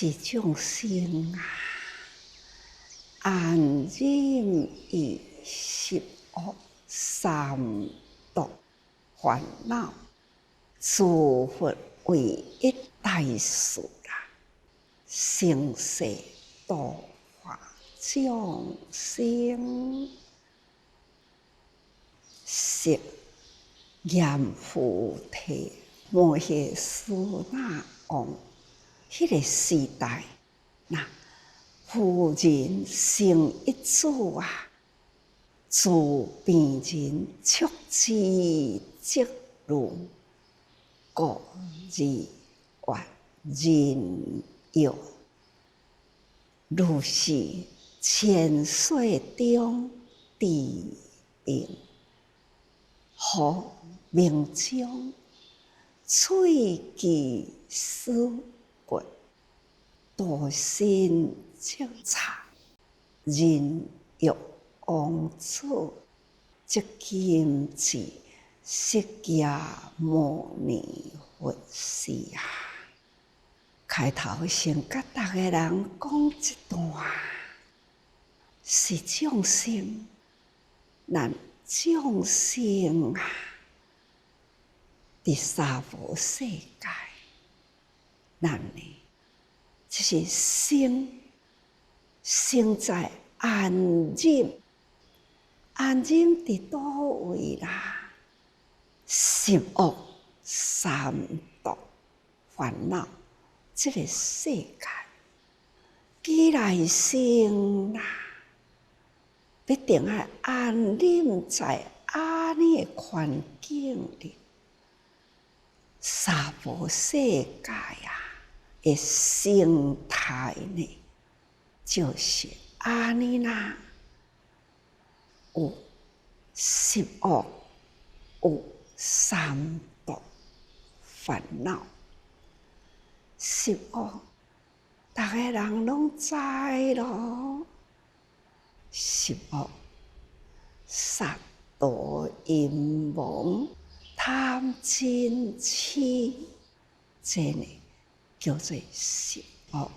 是众生啊，安忍于十恶三毒烦恼，诸佛唯一大事啦，生死度化众生，是阎浮提摩诃苏那王。迄个时代，那妇人生一子啊，诸病人促之即如，故而怨人药。如是千岁中治病，何命中喙齿死骨，堕身即惨，人欲王子，即今至释迦牟尼佛是啊。开头先甲大家人讲一段，是众生，咱众生啊，伫娑婆世界，咱呢，这是生在安忍，安忍伫倒位啦？十恶三毒烦恼，这个世界，既来生啦，必定要安忍在安尼的环境里。娑婆世界啊的生态呢，就是安尼啦，有十恶，有三毒烦恼。十恶，逐个人拢知咯。十恶，杀盗淫妄贪嗔痴，这呢叫做十恶。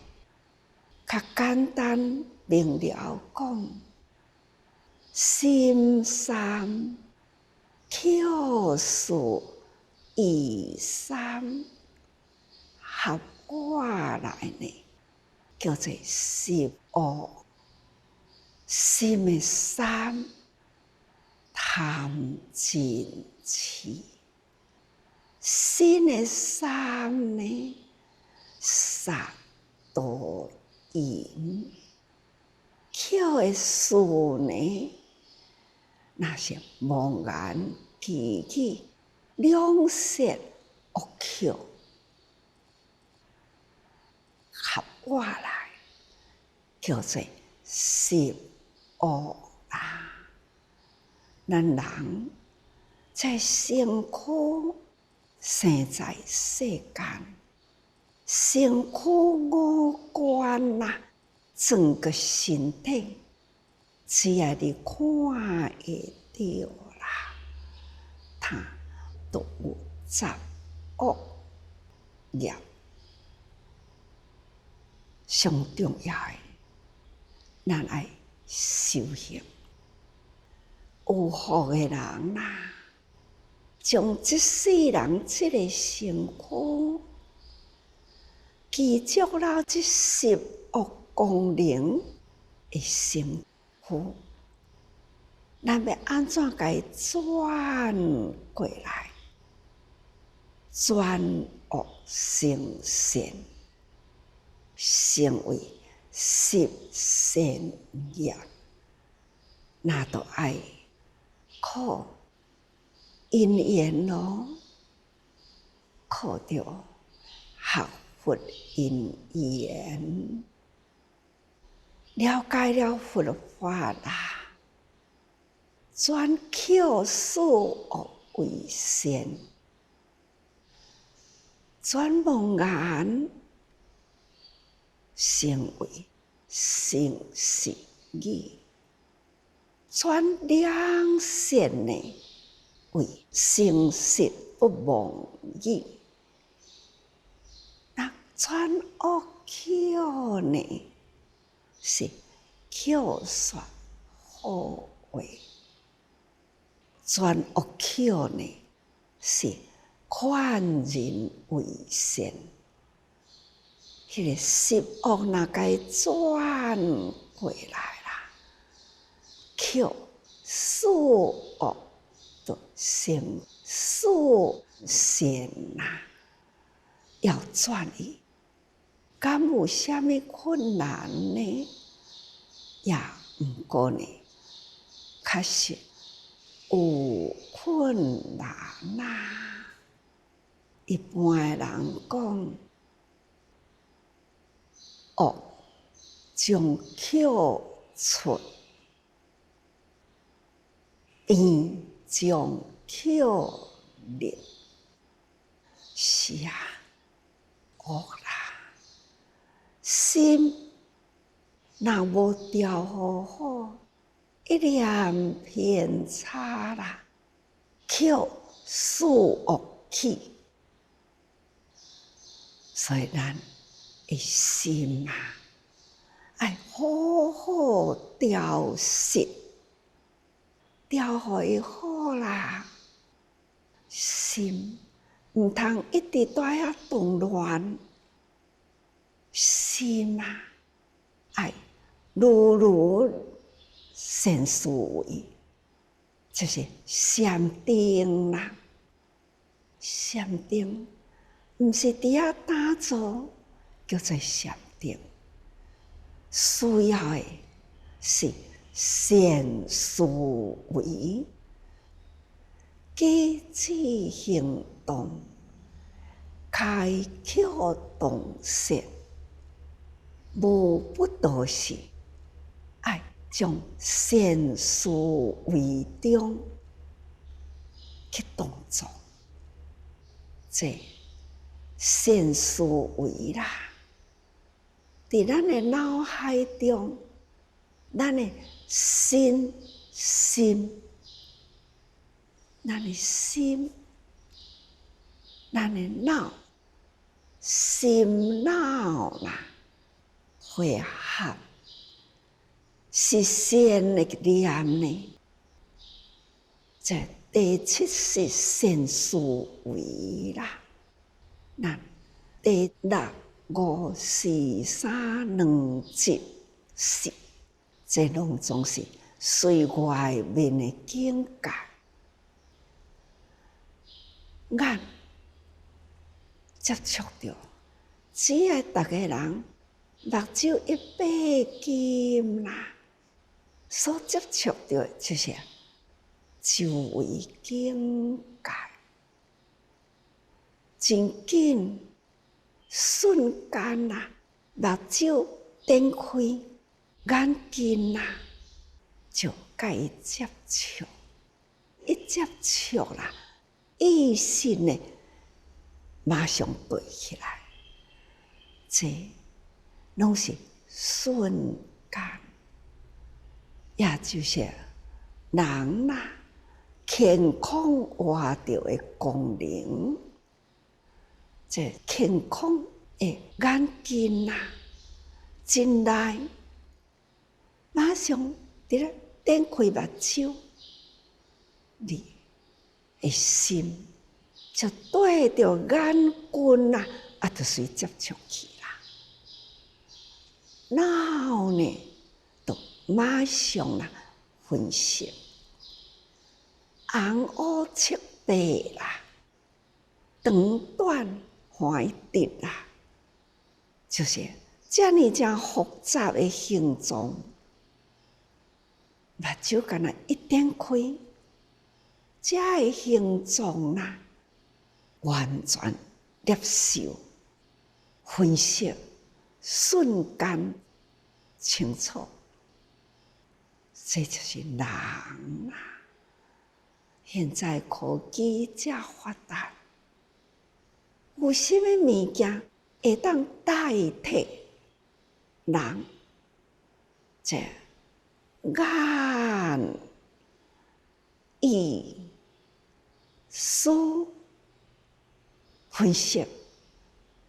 较简单明了讲，心三、口四、意三，合我来呢，叫做十恶。心的三，贪嗔痴；心的三呢，杀盗淫；口的四呢，那是妄言绮语、两舌恶口，合我来叫做十恶啦。咱人在身躯生在世间，身躯五官啊，整个身体，只要你看会到啦，它都有十恶业。上重要的，咱爱修行。有福的人啦，将这世人这个身躯，记住了这十恶功能的身躯，咱要安怎甲伊转过来？转恶成善，成为十善业，那就爱靠因缘咯，靠着学佛因缘，了解了佛法啦，转口四恶为善，转妄言成为诚实语，转两舌呢为诚实不妄语。那转恶口呢，是口说好话；全恶口呢，是劝人为善。迄个十恶若该转过来啦，口使恶就成使善啦。要转移，敢有啥物困难呢？也毋过呢，确实有困难啦。一般诶人讲，恶将口出，变将口入。是啊，恶啦，心若无调好好，一念偏差啦，口使恶起。所以咱的心啊，要好好调息，调好伊好啦。心毋通一直在遐动乱，心啊，要如善思维，就是禅定啦。禅定毋是伫遐打坐，叫做禅定。需要的是善思维，举止行动，开口动舌，无不都是爱将善思维中去动作。这善思维啦，伫咱的脑海中，咱的心，咱的心，咱的脑，心脑啦，会合是善的念呢。这第七是善思维啦。咱第六、五、四、三、两、七、四，这拢总是随外面的境界。咱接触到，只要逐个人目睭一闭金啦，所接触到就是周围境界，真紧，瞬间啦，目睭点开，眼睛啦就甲伊接触，一接触啦，意识呢马上对起来，这拢是瞬间，也就是人啦健康活着的功能。这健康的眼睛啦，进来马上伫咧点开目睭，你的心就对着眼根啦，就随接触去啦。脑呢，就马上啦分析，红乌赤白啦，长短宽直啦，就是遮尔正复杂的形状，目睭敢若一点开，遮个形状啦，完全接受、分析，瞬间清楚。这就是人啊！现在科技遮发达，有啥物物件会当代替人这眼、耳、思、分析、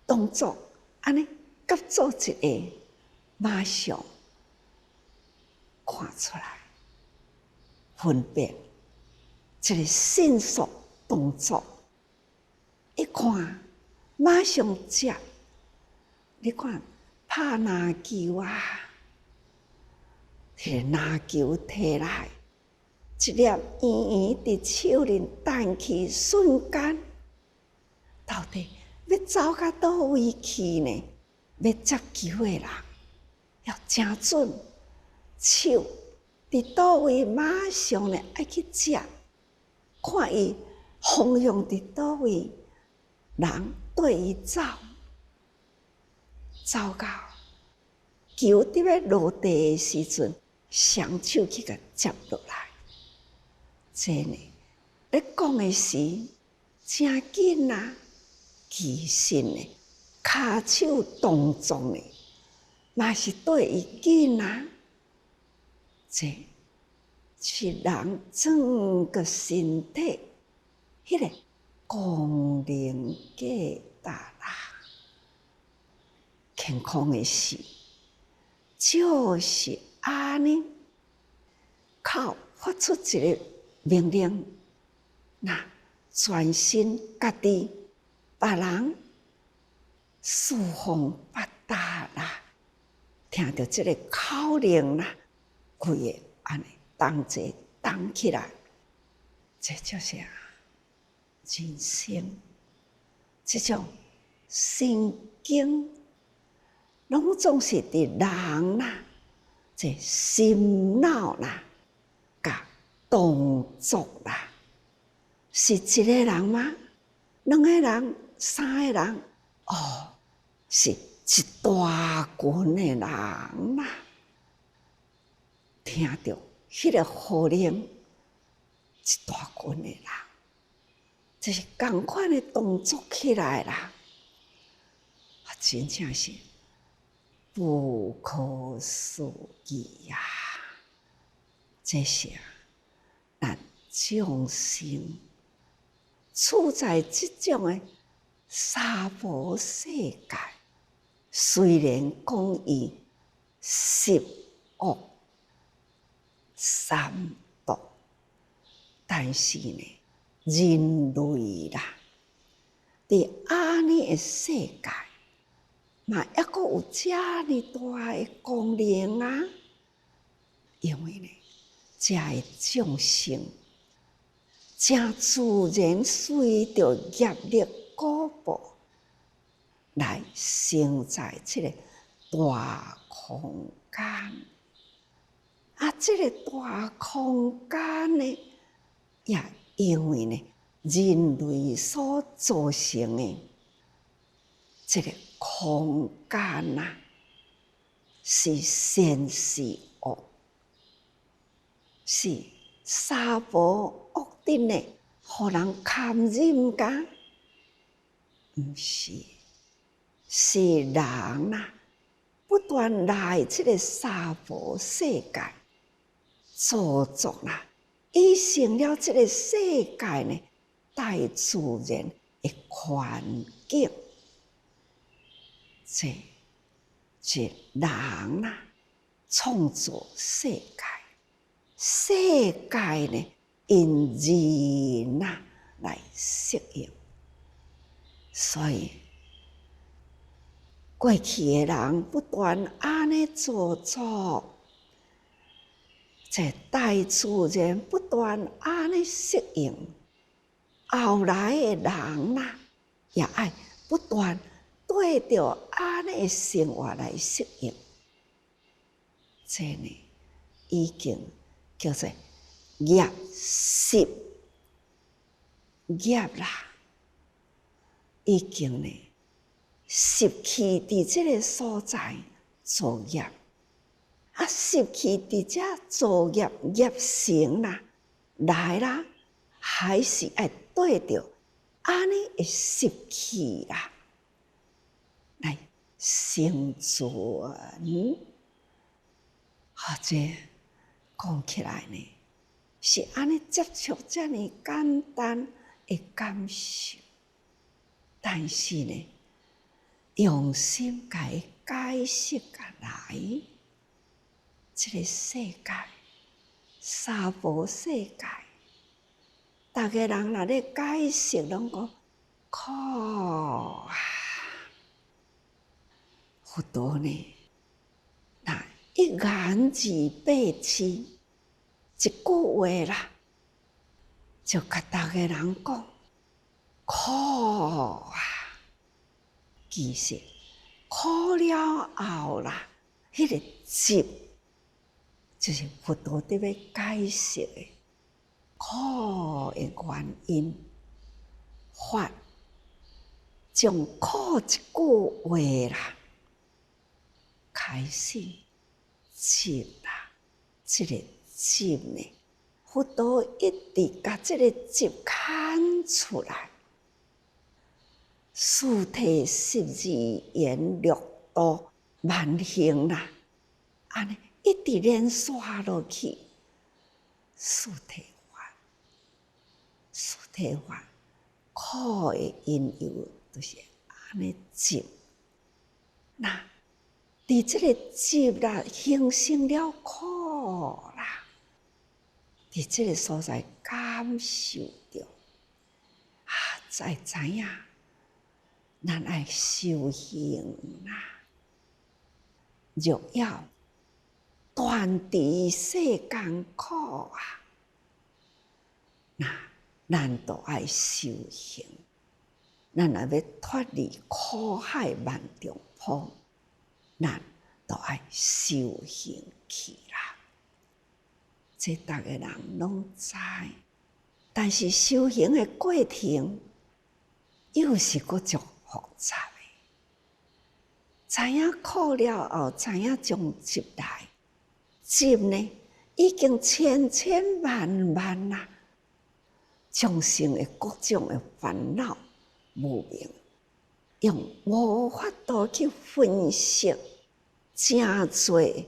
动作，安尼甲做一个，马上看出来，分辨一个迅速动作。一看，马上接。你看，拍篮球啊，摕篮球摕来，一粒圆圆伫手里弹去，瞬间，到底要走到倒位去呢？要接球的人要真准，手伫倒位，马上呢爱去接，看伊方向伫倒位，人对伊走。走到球伫要落地的时阵，双手去甲接落来。这呢，咧讲的是真紧啊！其实呢，骹手动作呢，嘛是对伊紧啊。这是人整个身体迄个功能价值啦。健康的事，就是安尼，靠发出一个命令，那全身家己，别人四方八达啦，听到这个口令啦，规个安尼动者动起来，这就是人生，这种神经。拢总是伫人啦，这心脑啦，甲动作啦，是一个人吗？两个人、三个人？哦，是一大群的人啦。听到迄个号令，一大群的人，这是同款的动作起来啦，真正是。不可思议呀！这是咱众生处在这种的娑婆世界，虽然讲伊十恶三毒，但是呢，人类啦，伫安尼的世界。嘛，还阁有遮尔大的功能啊！因为呢，遮的众生真自然随着业力果报来生在这个大空间。啊，这个大空间呢，也因为呢，人类所造成的这个。空间啊，是善是恶，是娑婆恶顶的，互人堪忍噶？毋是，是人啊，不断来这个娑婆世界造作啦，已成了这个世界呢，大自然的环境。这是人啊，创造世界，世界呢因人啊来适应，所以过去的人不断安尼造作，这大自然不断安尼适应，后来的人啊，也爱不断。对着安尼生活来适应，这呢已经叫做业习业啦，已经呢习气伫这个所在作业，啊习气伫这作业业成啦，来啦，还是爱对着安尼的习气啦。来生存，或者讲起来呢，是安尼接触这么简单的感受，但是呢，用心甲伊解释下来，这个世界，娑婆世界，大家人若咧解释，拢讲苦啊！佛陀呢，那一言字八字，一句话啦，就甲大家人讲苦啊！其实苦了后啦，迄个集就是佛陀伫要解释的苦的原因。法将苦一句话啦，开始集啦，这个集呢，佛陀一直甲这个集牵出来。四谛十二缘六道万行啦，安尼一直连续落去。四谛法，四谛法，苦的因由就是安尼集。那伫这个集啦，形成了苦啦，伫这个所在感受着，才知影。咱爱修行啦，若要断除世间苦啊，那咱就爱修行。咱若要脱离苦海万丈坡，咱就爱修行去啦。这逐个人拢知，但是修行的过程又是搁足复杂的。知影苦了后，知影将集来，集呢已经千千万万啦，众生的各种的烦恼无明，用无法度去分析，真多的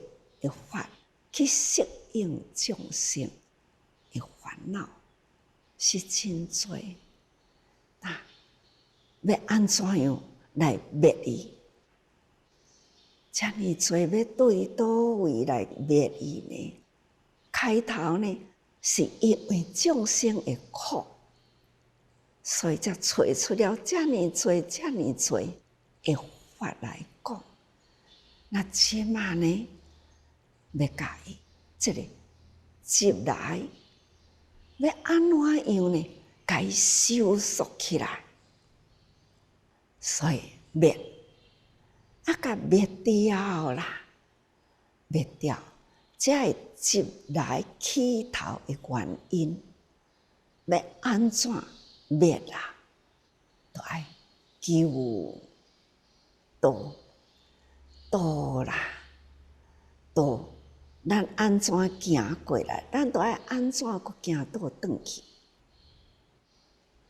法去适应众生的烦恼，是真多。那要安怎样来灭伊？遮尔多要对倒位来灭伊呢？开头呢，是因为众生的苦，所以才找出了遮尔多的法来讲。那即马呢，要甲伊这个集来，要安怎样呢？甲伊收束起来。所以灭，甲灭掉啦，灭掉，才会集来起头的原因。要安怎灭啦？就爱求道啦，道，咱安怎行过来？咱就爱安怎搁行倒转去？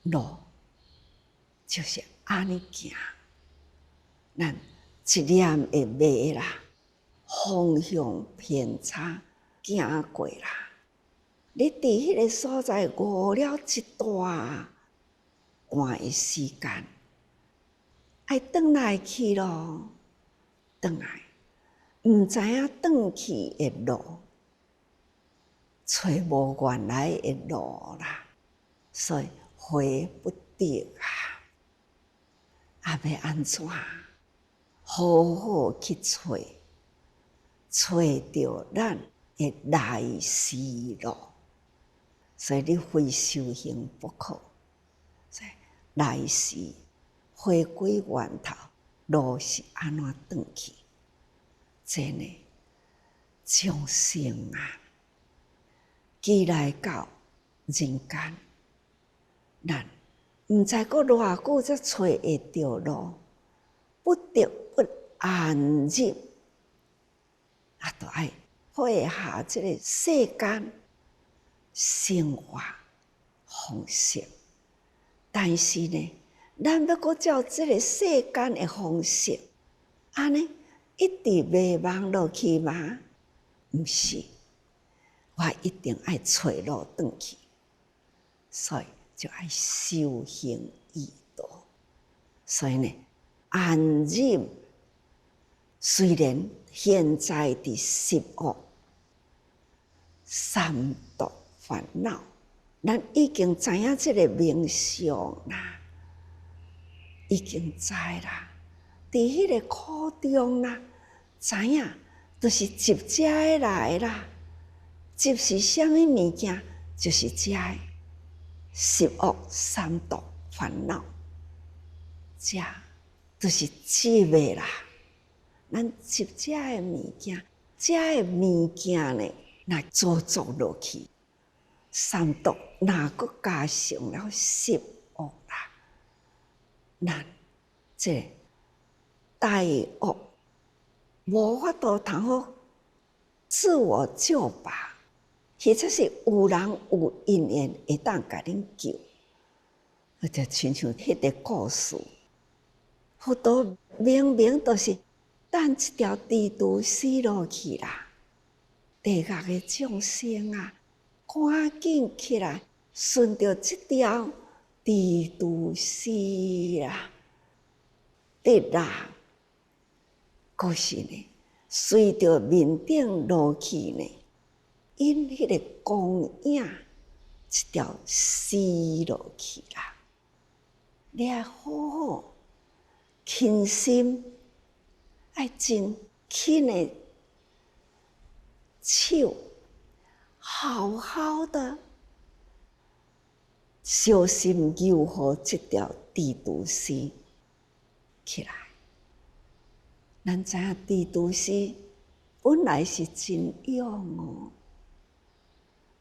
路就是安尼行，咱一念会迷啦，方向偏差，行过啦。你伫迄个所在误了一大段的时间，爱转来去咯，转来，毋知影转去的路，找无原来的路啦，所以回不得啊！要安怎？好好去找着咱的来时路。所以你非修行不可。所以来时回归源头，路是安怎转去？真的，众生啊，既来到人间，咱毋知过偌久才找会着路，不得不安入，就爱配合这个世间生活方式。但是呢，咱要搁照这个世间的方式，安尼一直迷茫落去吗？毋是，我一定爱找路转去，所以就爱修行义道。所以呢，安忍虽然现在伫10恶三毒烦恼，咱已经知影这个名相啦，已经知啦。伫迄个苦中啦，知影都是集遮的来啦。集是啥物物件？就是遮的10恶三毒烦恼，遮都是集的啦。咱集遮的物件，遮的物件呢，若做作落去，三毒若搁加上了10恶啦，咱这大恶无法度通好自我救拔，或者是有人有因缘会当甲恁救，就亲像迄个故事，佛陀明明都是等一条地图死落去啦，地狱的众生啊，赶紧起来，顺着这条地图死啦，得啦。可是呢，随着面顶落去呢，因迄个光影一条死落去啦。你要好好轻心，爱真轻的手，好好的小心救护这条地图丝起来。咱知影地图丝本来是真勇哦，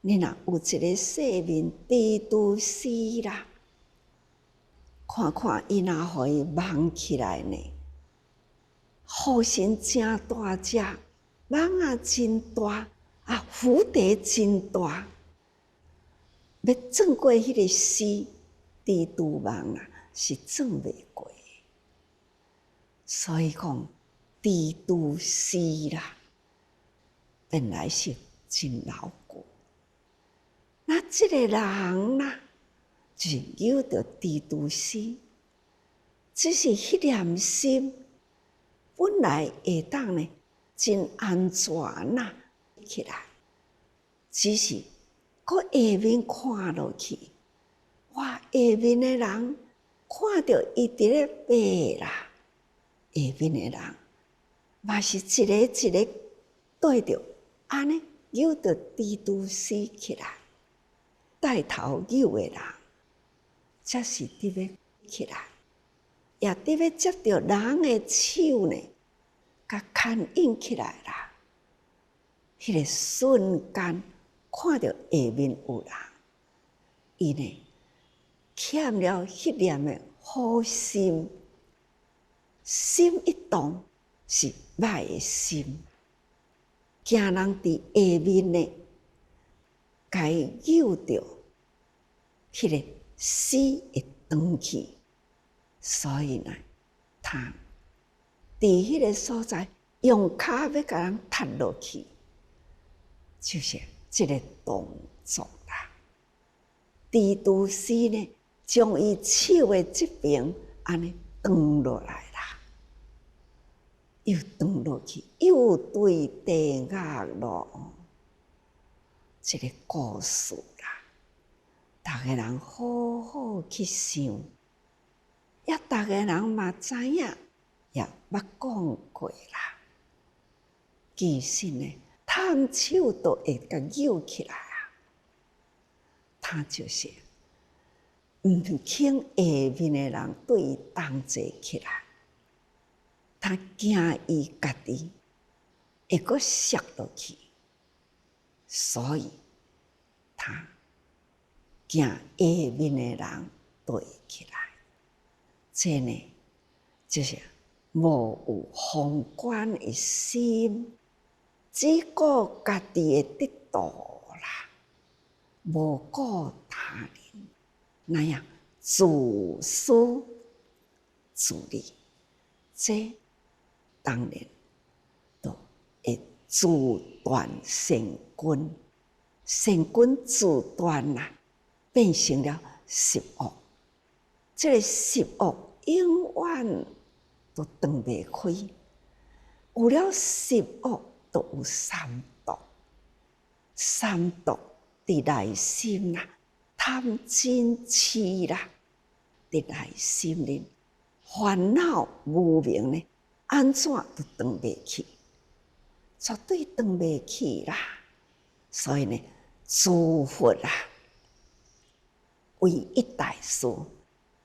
你若有一个生命地图丝啦，看看伊若互伊忙起来呢，好心真大只，网啊真大，啊蝴蝶真大，要转过迄个丝，地图网啊是转袂过的。所以讲地图丝啦，本来是真牢固。那这个人啦，就是有着地图丝，只是迄念心本来会当呢真安全啦起来，只是搁下面看落去，哇！下面的人看到伊伫咧爬啦，下面的人嘛是一个一个对着安尼有着地图丝起来，带头有的人才是伫咧起来，也伫咧接着人的手呢，甲牵引起来啦。迄个瞬间看到下面有人，伊呢欠了迄念的好心，心一动是歹的心，惊人伫下面呢，该救着迄个死会断去，所以呢，他伫迄个所在用骹要甲人踢落去，就是这个动作啦。地图师呢，将伊手的这边安尼断落来啦，又断落去，又对地狱咯。这个故事啦，大家人好好去想，也大家人嘛知影，也捌讲过啦。其实呢，探手都会甲救起来啊，他就是毋肯下面的人对伊同齐起来，他惊伊家己会阁摔落去，所以他惊下面的人对起来。这呢，就是无有宏观的心，只顾家己的得度啦，无顾他人，那样自私自利，这当然都会自断善根，善根自断啦，变成了10恶。这个10恶永远都断袂开，有了10恶，都有3毒。3毒伫内心啦，贪嗔痴啦，伫内心里烦恼无明呢，安怎都断袂去，绝对断袂去啦。所以呢，诸佛啊，唯一大事，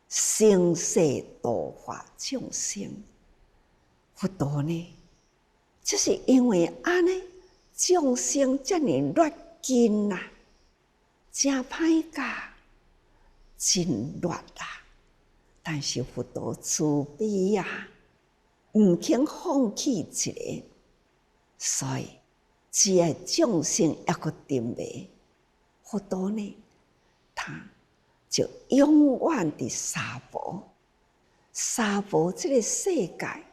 生死度化众生。佛陀呢，就是因为安尼，众生遮尔劣根啊，真歹教，真劣啊。但是佛陀慈悲啊，毋肯放弃一个，所以只要众生抑阁沉迷，佛陀呢，他就永远伫娑婆。娑婆这个世界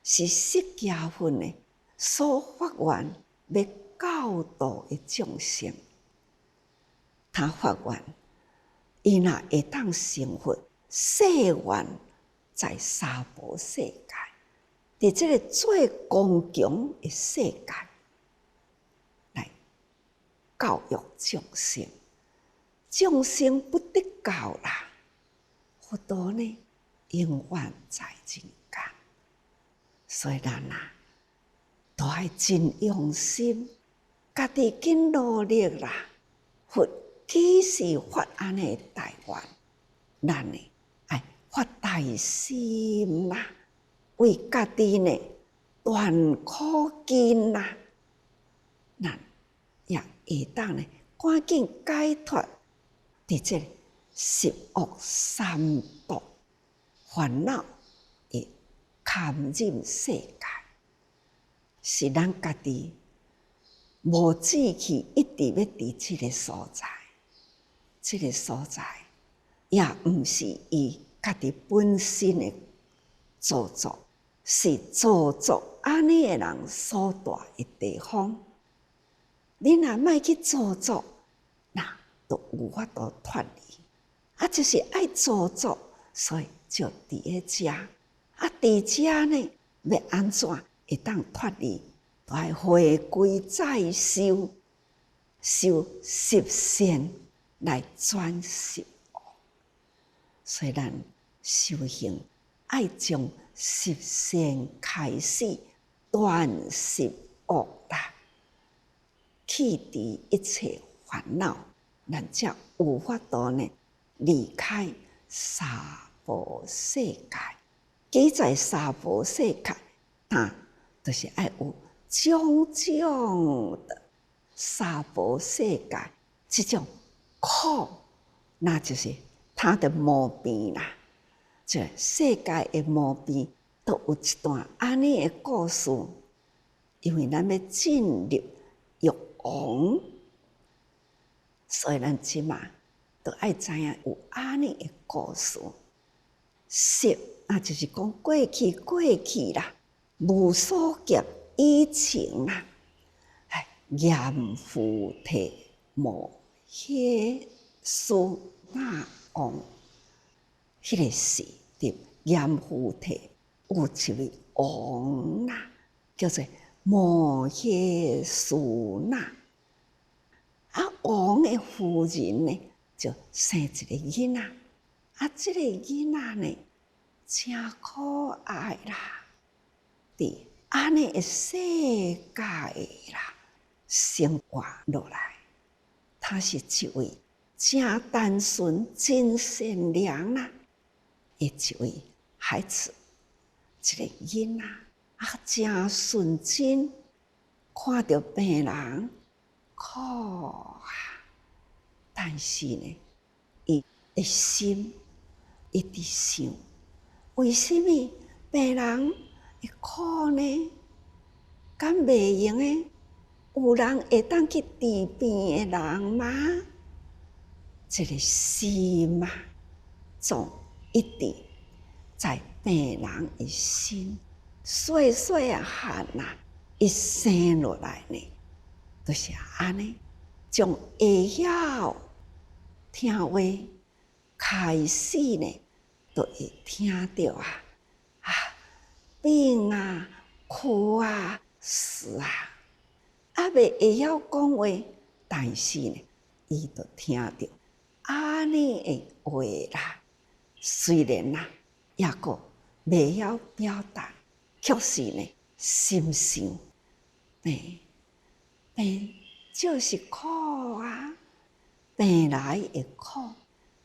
是释迦佛呢所发愿要教导的众生。他发愿，伊若会当成佛，誓愿在娑婆世界，伫这个最光强的世界来教育众生。众生不得教啦，佛陀呢永远在人间。所以咱啊，都爱真用心，家己紧努力啦。佛几时发安尼大愿，咱呢爱发大心啦，为家己呢断苦根啦，咱也会当呢赶紧解脱伫这10恶3毒烦恼会陷入世界，是咱家己无志气，一直要伫这个所在。这个所在也毋是伊家己本身的造作，是造作安尼的人所在的地方。你若莫去造作，那就有法度脱离。就是爱造作，所以就伫咧遮。伫遮呢，要安怎会当脱离？就要回归再修，修10善来转10恶。所以咱修行爱从10善开始，断10恶啦，去除一切烦恼，咱才有法度呢离开娑婆世界。既在娑婆世界，就是爱有种种的娑婆世界这种苦，那就是他的毛病啦。这世界的毛病都有一段安尼的故事，因为咱要进入欲王，所以咱即马都爱知影有安尼的故事。10那就是讲过去啦，无所劫以前啦，阎浮提摩耶苏那王，迄个时阵阎浮提有一位王啦，叫做摩耶苏那。王的夫人呢，就生一个囡仔。这个囡仔呢，真可爱啦！伫安尼的世界啦，生活落来，他是一位真单纯、真善良啦的一位孩子，一个囡仔真纯真，看到病人苦啊，但是呢，伊的心一直想，为什么病人会苦呢？敢袂用诶？有人会当去治病的人吗？这个心啊，总一直在病人的心，细细啊汉啊，一生落来呢，就是安尼，从会晓听话开始呢，就会听到病啊、苦啊，死啊，未会晓讲话，但是呢，伊就听到安尼的话啦。虽然啦，也个未晓表达，却是呢，心想，病就是苦啊，病来的苦，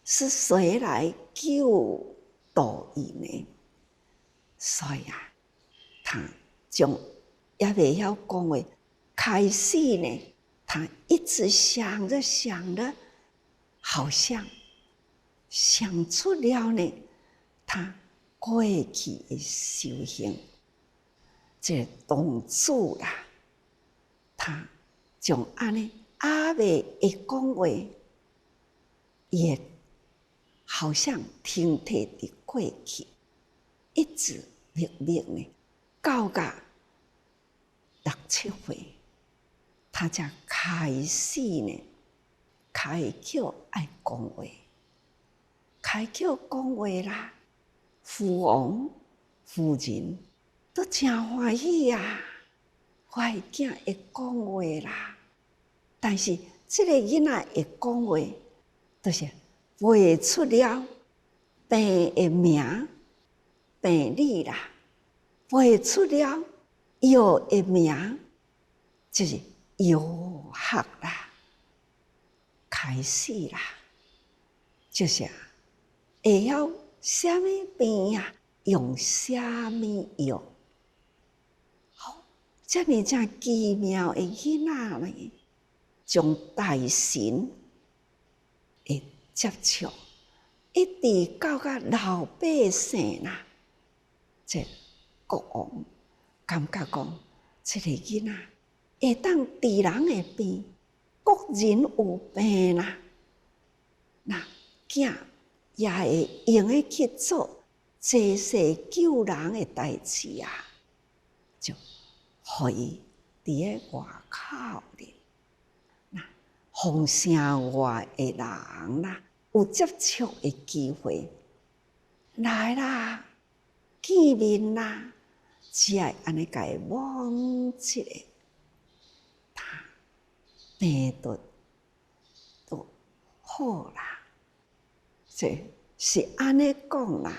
是谁来救度伊呢？所以啊，他从也未晓讲话开始呢，他一直想着想着，好像想出了呢，他过去的修行，这动作啦，他从安尼未会讲话，也好像停滞伫过去，一直默默呢，到6、7岁，他才开始呢，开口爱讲话，开口讲话啦。父王、夫人都真欢喜啊！我的囝会讲话啦，但是这个囡仔会讲话，就是背出了病的名、病理啦，背出了药的名，就是药学啦，开始啦，就是会晓什么病啊，用什么药。好，这么正奇妙的囡仔呢，从大神的接触，一直到老百姓啦，这国王感觉讲，这个囡仔会当治人的病，国人有病啦，那囝也会用得去做济世救人的代志啊，就互伊伫咧外口咧，那风城外的人啦，有接触的机会，来啦，见面啦，只爱安尼甲伊摸一下，他病都好啦。这是安尼讲啦，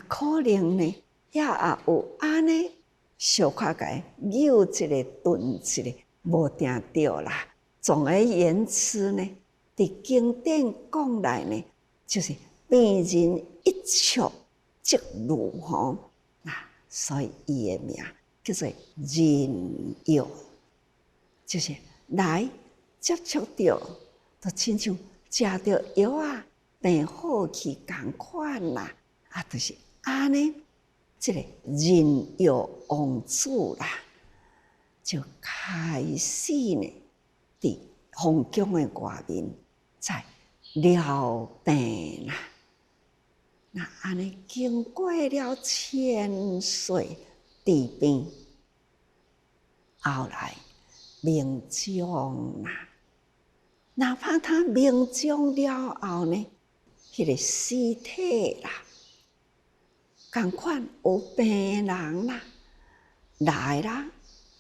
可能呢，也有安尼小可甲扭一个顿一个，无定着啦。总而言之呢，伫经典讲来呢，就是病人一触即愈吼，所以伊的名叫做人药，就是来接触到，就亲像食着药啊。病好去共款啦，就是安尼，这个人药王子啦，就开始呢，伫皇宫的外面在疗病啦。那安尼经过了千岁治病，后来命终啦。哪怕他命终了后呢？迄个尸体啦，共款有病人啦，来啦，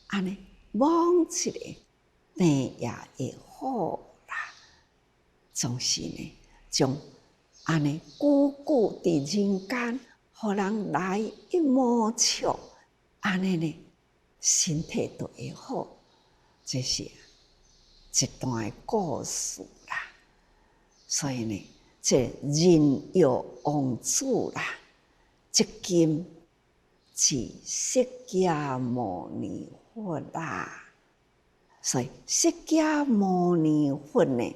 安尼摸一个病也会好啦。总是呢，从安尼久久伫人间，互人来一摸触，安尼呢，身体就会好。这是一段故事啦。所以呢，这人药王子啦，即今是释迦牟尼佛啦。所以释迦牟尼佛呢，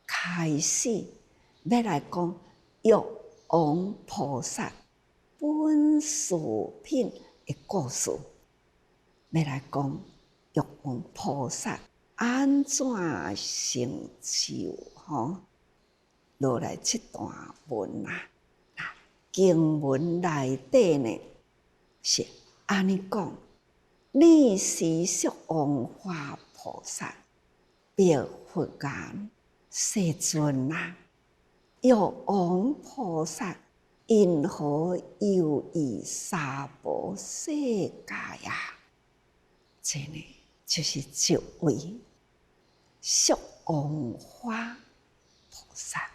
开始要来讲药王菩萨本事品的故事，要来讲药王菩萨安怎成就吼。落来这段文啊，经文内底呢是安尼讲：你是释王化菩萨，别佛言世尊啊，药王菩萨因何有以娑婆世界呀？这呢，就是一位释王花菩萨。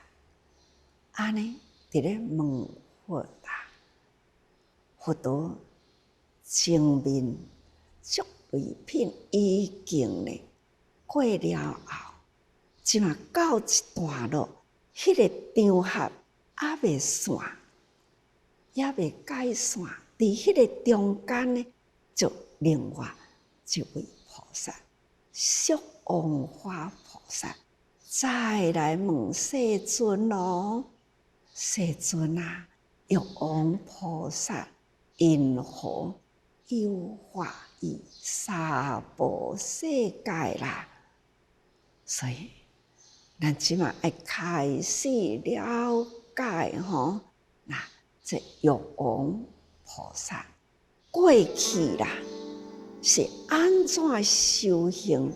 安尼伫咧问佛啊，佛陀前面足类品已经呢过了后，即嘛到一段落，迄个场合还未散，也未解散。伫迄个中间呢，就另外一位菩萨，释王花菩萨，再来问世尊咯。世尊啊，玉王菩萨因何有化于娑婆世界啦？所以，咱即马要开始了解吼，那这玉王菩萨过去啦，是安怎修行，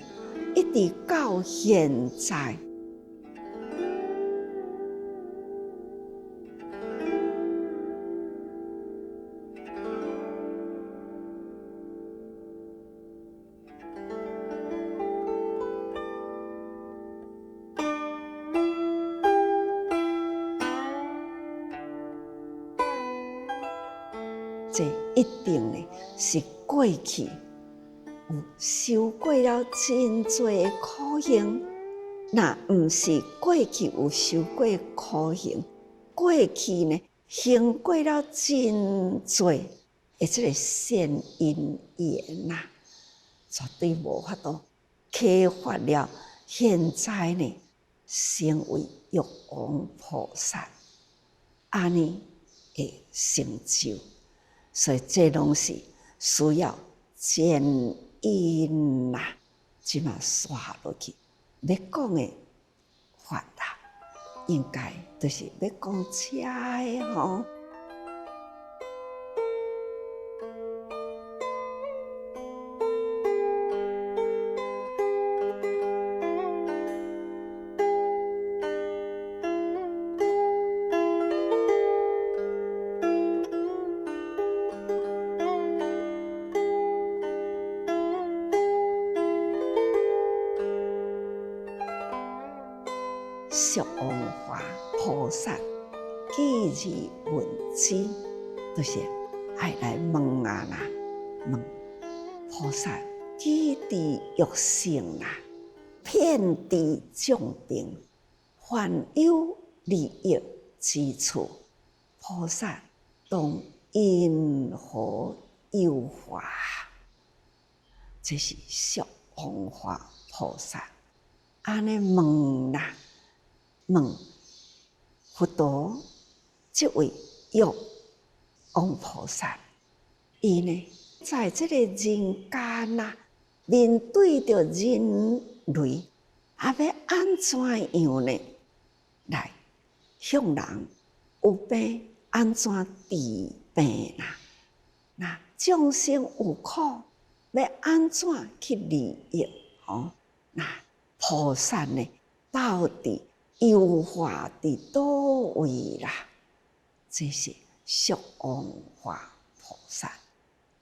一直到现在。这一定呢是过去有受过了真多苦行，那毋是过去有受过苦行，过去呢行过了真多的这个善因缘呐，绝对无法度启发了。现在呢，成为玉王菩萨，安尼的成就。所以这拢是需要渐因啦，即嘛刷落去。要讲的法啦，应该都是要讲遮的吼。释王花菩萨既而闻之，就是爱来问啊啦，问菩萨既知欲成啦，遍知众病，烦忧利益之处，菩萨当因何有化？这是释王花菩萨安尼问啦。问佛陀这位玉王菩萨，伊呢在这个人间呐，面对着人类，要安怎样呢？来向人有病安怎治病啦？那众生有苦，要安怎去利益？那菩萨呢，到底优化伫倒位啦？这是释王花菩萨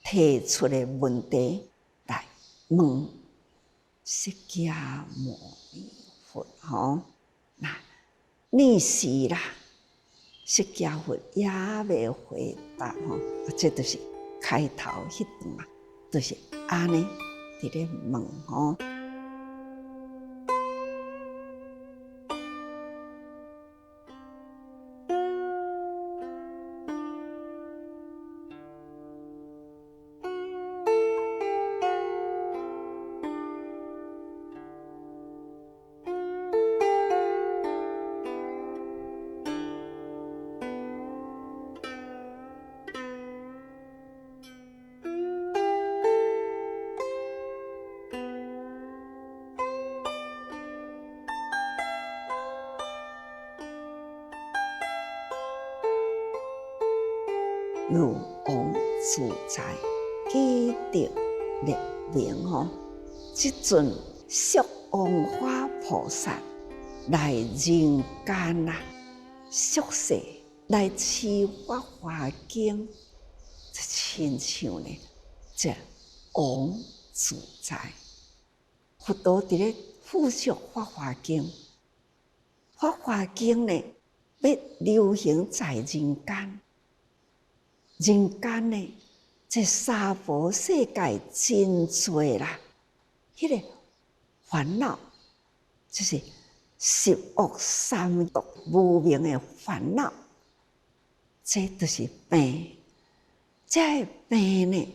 提出的问题来问释迦牟尼佛吼。那逆时啦，释迦佛也未回答吼，这就是开头迄段，就是安尼伫咧问吼。如王自在，记得列名吼。即阵释王花菩萨来人间啦，宿世来持法华经，就亲像呢，这王自在。佛陀伫咧复述法华经，法华经呢要流行在人间，人间呢，这娑婆世界真多啦，迄个烦恼就是十恶三毒无明的烦恼，这就是病。这病呢，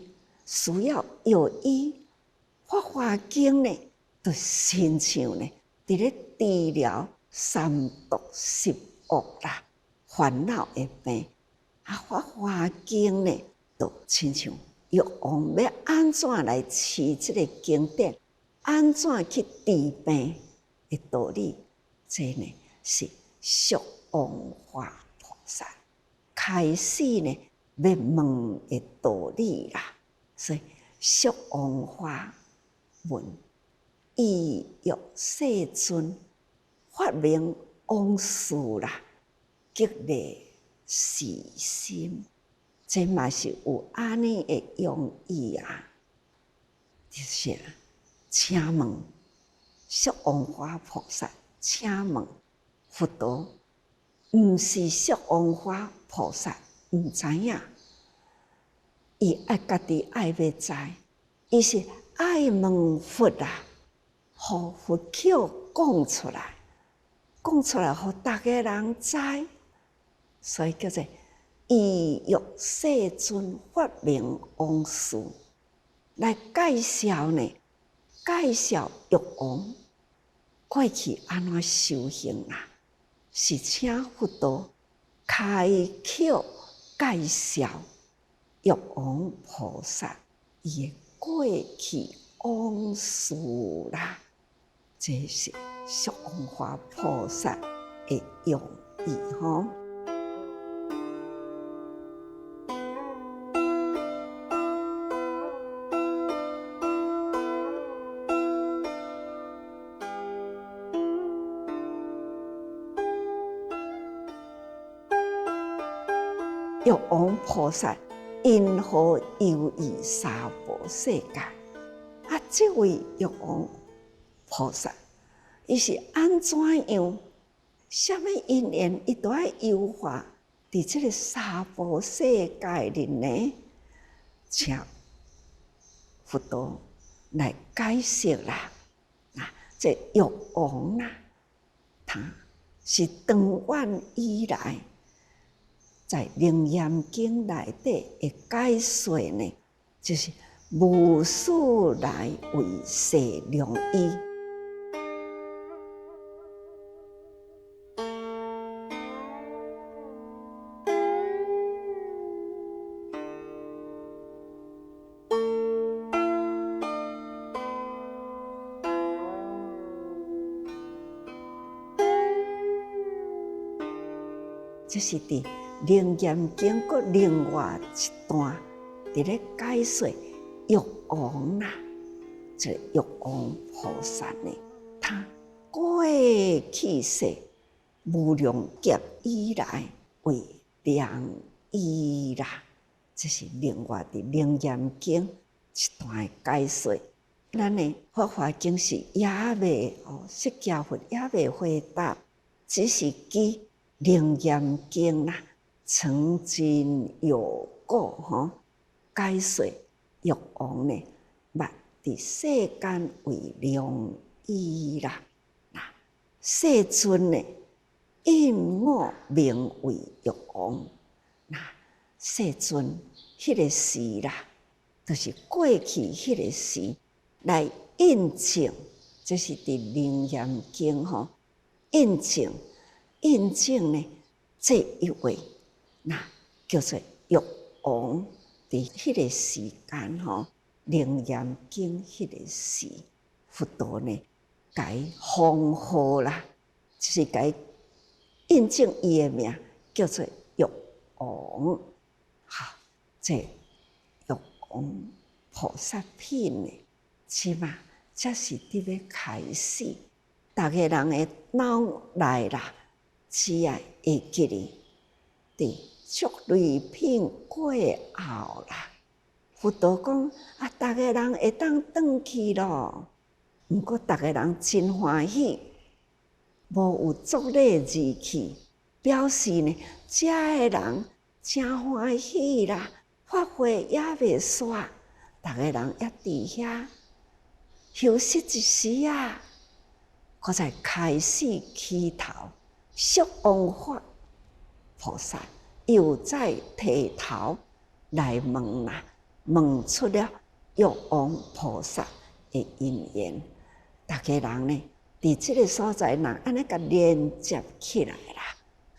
需要药医。法华经呢，就亲像呢，伫咧治疗三毒十恶啦，烦恼的病。法华经呢，就亲像药王要安怎来持这个经典，安怎去治病的道理，这呢是释王化菩萨开始呢要问的道理啦。所以释王化问意欲世尊，发明往事啦，激励世心，这嘛是有安尼的用意啊。就是请问释王化菩萨，请问佛陀，毋是释王化菩萨毋知影，伊爱家己爱要知，伊是爱问佛啊，互佛口讲出来，讲出来，互大家人知，所以叫做意欲世尊发明往事，来介绍呢，介绍欲王过去安怎修行啦，是请佛陀开口介绍欲王菩萨伊的过去往事啦，这是释王化菩萨的用意吼。欲王菩萨因何游于娑婆世界？这位欲王菩萨，伊是安怎样？什么因缘，伊都爱游化伫这个娑婆世界里呢？请佛陀来解释啦。这欲王啊，他是长远以来在《楞严经》内底的解说呢，就是无始来为世良医。这是伫《楞严经》阁另外一段，伫咧解说欲王啦，这欲王菩萨呢，他过去世无量劫以来为良医啦，这是另外伫《楞严经》一段的解说。咱的法华经是也未释迦佛也未回答，只是记楞严经啦，曾经有过解说欲王呢，捌伫世间为良医啦。世尊呢，因我名为欲王。世尊迄个时啦，就是过去迄个时来印证，这是伫楞严经印证呢，这一位叫做欲王，伫迄个时间楞严经迄个时，佛陀呢，改封号啦，就是改印证伊的名，叫做欲王。好，这欲王菩萨品呢，起码这是伫要开始，大家人的脑内啦。只爱会记哩，伫足类品过后啦，佛陀讲啊，逐个人会当转去咯。毋过逐个人真欢喜，无有作礼而去，表示呢，遮个人真欢喜啦，法会也袂煞，逐个人也伫遐休息一时啊，搁再开始起头，释王法菩萨又再提头来问啦，问出了玉王菩萨的因缘。逐个人呢，伫即个所在，人安尼甲连接起来啦，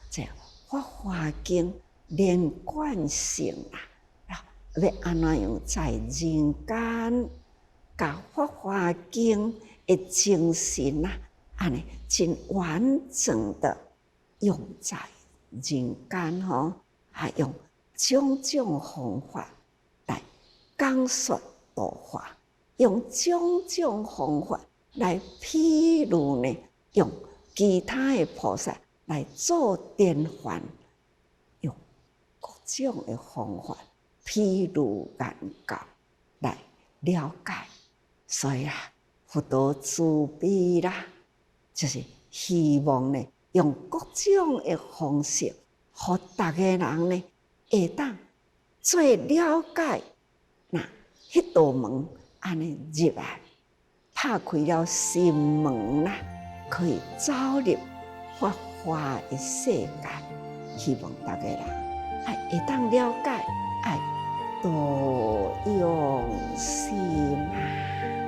这《法华经》连贯性啦，要安怎样在人间，甲《法华经》的精神啊，安尼真完整的用在人间吼，啊，用种种方法来讲说道法，用种种方法来譬如呢，用其他的菩萨来做典范，用各种的方法譬如眼教来了解。所以啊，佛陀慈悲啦，就是希望呢，用各种的方式，互逐个人呢会当做了解。那迄道门安尼入来，拍开了心门啦，可以走入法华的世界。希望逐个人会当了解，爱多用心啊。